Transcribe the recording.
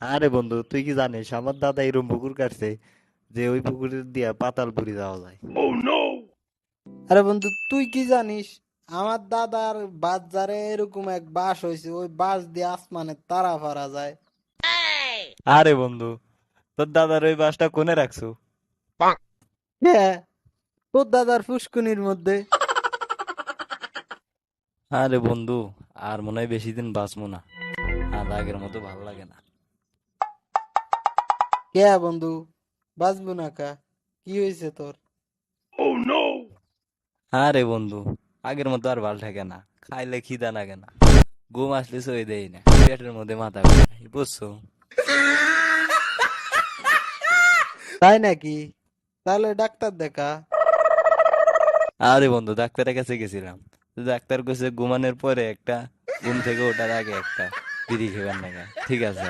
আরে বন্ধু, তুই কি জানিস আমার দাদা এরকম পুকুর কাটছে যে ওই পুকুরের দিয়া পাতালপুরি যাওয়া যায়। আরে বন্ধু, তুই কি জানিস? আমার দাদার বাজারে এরকম এক বাস হয়েছে, ওই বাস দিয়ে আসমানে তারা ফারা যায়। আরে বন্ধু, তোর দাদার ওই বাসটা কোনে রাখছো? হ্যাঁ, তোর দাদার ফুসকুনির মধ্যে। আরে বন্ধু, আর মনে হয় বেশি দিন বাঁচবো না। আর আগের মতো ভালো লাগে না। কে বন্ধু, বাঁচবো না কা? কি হয়েছে তোর? আরে বন্ধু, আগের মতো আর ভাল থাকে না। খাইলে খিদা লাগে না, ঘুম আসলে সই দেই না, পেটের মধ্যে মাথা ঘুরায়, বুঝছো? তাই নাকি? তাহলে ডাক্তার দেখা। আরে বন্ধু, ডাক্তারের কাছে গেছিলাম। তো ডাক্তার কইছে ঘুমানোর পরে একটা, ঘুম থেকে ওঠার আগে একটা বিড়ি খেবার নাকি। ঠিক আছে।